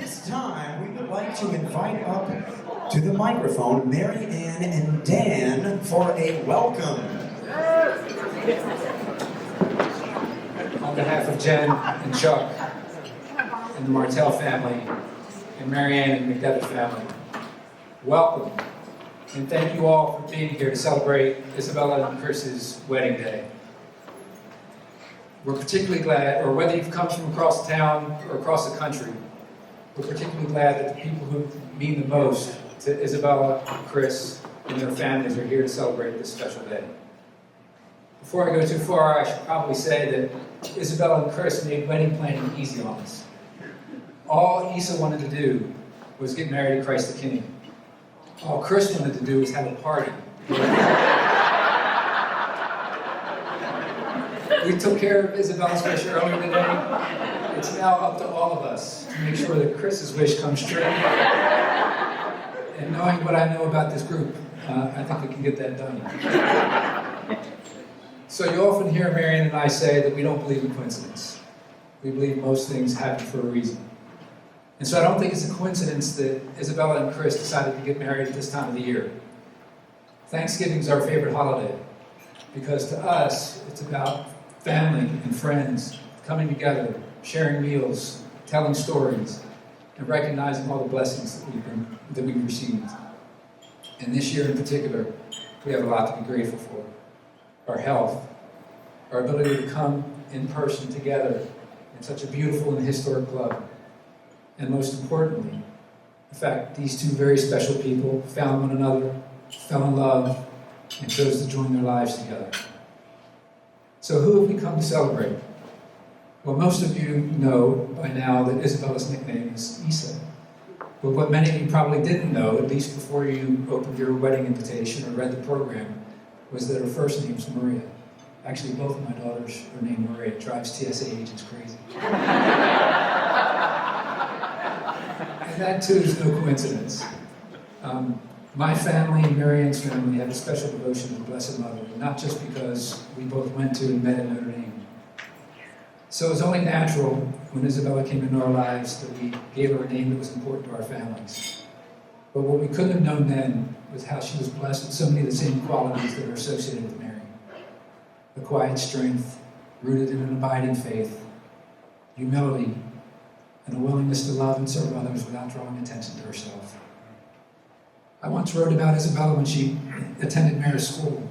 this time, we would like to invite up to the microphone Mary Ann and Dan for a welcome. On behalf of Jen and Chuck and the Martell family and Mary Ann and McDevitt family, welcome. And thank you all for being here to celebrate Isabella and Chris's wedding day. We're particularly glad, or whether you've come from across the town or across the country, we're particularly glad that the people who mean the most to Isabella, Chris, and their families are here to celebrate this special day. Before I go too far, I should probably say that Isabella and Chris made wedding planning easy on us. All Isa wanted to do was get married to Christ the King. All Chris wanted to do was have a party. We took care of Isabella's wish earlier today. It's now up to all of us to make sure that Chris's wish comes true. And knowing what I know about this group, I think we can get that done. So you often hear Marion and I say that we don't believe in coincidence. We believe most things happen for a reason. And so I don't think it's a coincidence that Isabella and Chris decided to get married at this time of the year. Thanksgiving is our favorite holiday because to us, it's about family and friends coming together, sharing meals, telling stories, and recognizing all the blessings that we've received. And this year in particular, we have a lot to be grateful for. Our health, our ability to come in person together in such a beautiful and historic club. And most importantly, the fact these two very special people found one another, fell in love, and chose to join their lives together. So who have we come to celebrate? Well, most of you know by now that Isabella's nickname is Isa. But what many of you probably didn't know, at least before you opened your wedding invitation or read the program, was that her first name is Maria. Actually, both of my daughters are named Maria. It drives TSA agents crazy. And that too is no coincidence. My family and Marianne's family have a special devotion to the Blessed Mother, not just because we both went to and met in Notre Dame. So it was only natural when Isabella came into our lives that we gave her a name that was important to our families. But what we couldn't have known then was how she was blessed with so many of the same qualities that are associated with Mary. A quiet strength, rooted in an abiding faith, humility, and a willingness to love and serve others without drawing attention to herself. I once wrote about Isabella when she attended Mary's school,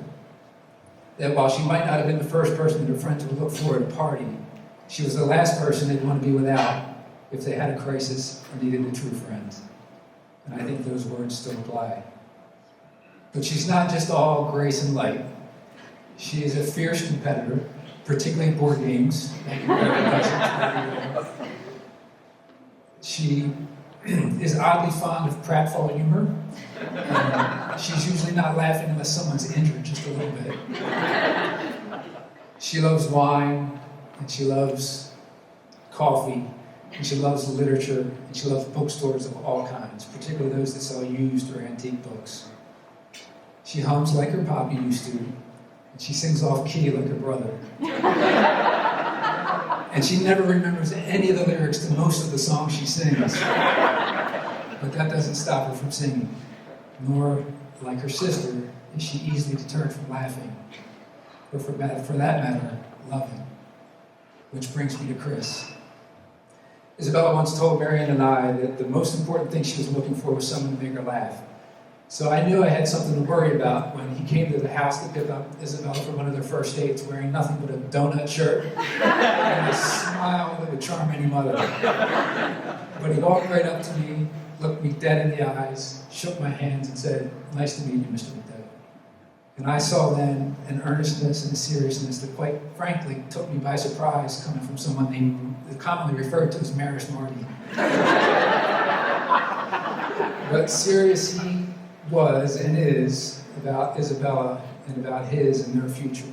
that while she might not have been the first person that her friends would look for at a party, she was the last person they'd want to be without if they had a crisis or needed a true friend. And I think those words still apply. But she's not just all grace and light. She is a fierce competitor, particularly in board games. Thank you very much. She is oddly fond of pratfall humor. She's usually not laughing unless someone's injured just a little bit. She loves wine, and she loves coffee, and she loves literature, and she loves bookstores of all kinds, particularly those that sell used or antique books. She hums like her papi used to, and she sings off key like her brother. And she never remembers any of the lyrics to most of the songs she sings. But that doesn't stop her from singing. Nor, like her sister, is she easily deterred from laughing, or for that matter, loving. Which brings me to Chris. Isabella once told Marianne and I that the most important thing she was looking for was someone to make her laugh. So I knew I had something to worry about when he came to the house to pick up Isabella for one of their first dates, wearing nothing but a donut shirt and a smile that would charm any mother. But he walked right up to me, looked me dead in the eyes, shook my hands, and said, "Nice to meet you, Mr. McDevitt." And I saw then an earnestness and a seriousness that, quite frankly, took me by surprise, coming from someone commonly referred to as Maris Marty. But serious he was and is about Isabella and about his and their future.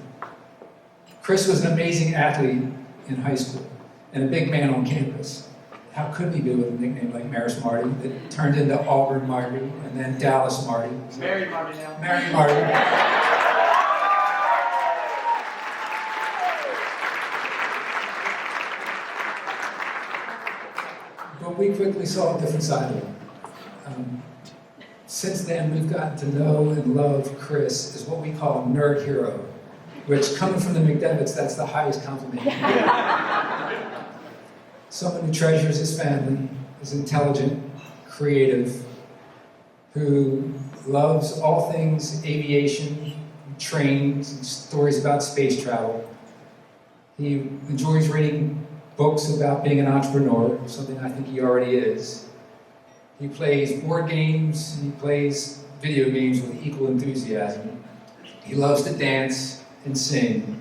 Chris was an amazing athlete in high school and a big man on campus. How could he be with a nickname like Maris Marty that turned into Auburn Marty and then Dallas Marty? Mary Marty now. Mary Marty. But we quickly saw a different side of him. Since then, we've gotten to know and love Chris as what we call a nerd hero, which, coming from the McDevitt's, that's the highest compliment. Someone who treasures his family, is intelligent, creative, who loves all things aviation, trains, and stories about space travel. He enjoys reading books about being an entrepreneur, something I think he already is. He plays board games, and he plays video games with equal enthusiasm. He loves to dance and sing,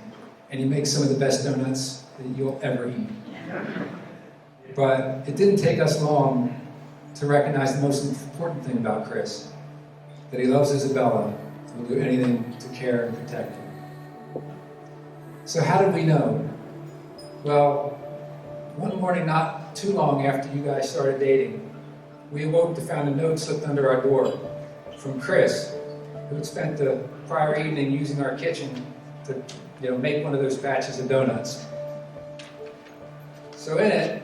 and he makes some of the best donuts that you'll ever eat. But it didn't take us long to recognize the most important thing about Chris, that he loves Isabella and will do anything to care and protect her. So how did we know? Well, one morning not too long after you guys started dating, we awoke to find a note slipped under our door from Chris, who had spent the prior evening using our kitchen to make one of those batches of donuts. So in it,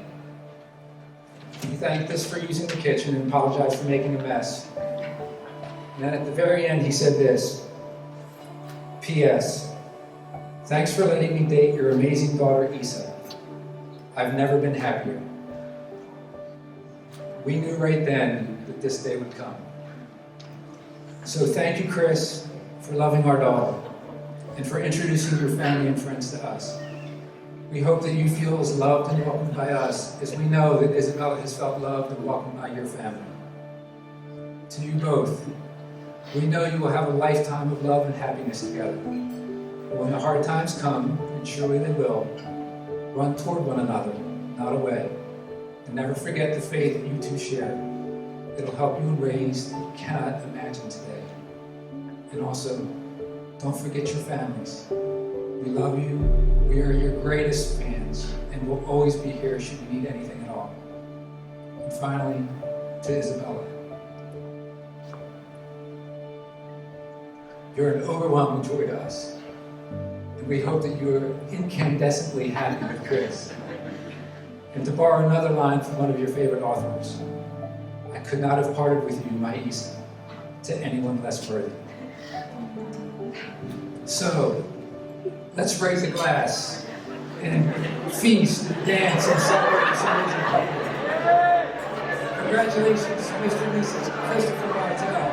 he thanked us for using the kitchen and apologized for making a mess. And then at the very end, he said this, P.S. Thanks for letting me date your amazing daughter, Isa. I've never been happier. We knew right then that this day would come. So thank you, Chris, for loving our daughter and for introducing your family and friends to us. We hope that you feel as loved and welcomed by us as we know that Isabella has felt loved and welcomed by your family. To you both, we know you will have a lifetime of love and happiness together. But when the hard times come, and surely they will, run toward one another, not away. And never forget the faith that you two share. It'll help you in ways that you cannot imagine today. And also, don't forget your families. We love you. We are your greatest fans, and we'll always be here should you need anything at all. And finally, to Isabella. You're an overwhelming joy to us, and we hope that you are incandescently happy with Chris. And to borrow another line from one of your favorite authors, I could not have parted with you, my Isa, to anyone less worthy. So, let's raise a glass and feast, dance, and celebrate this amazing couple. Congratulations, Mr. and Mrs. Christopher Martel.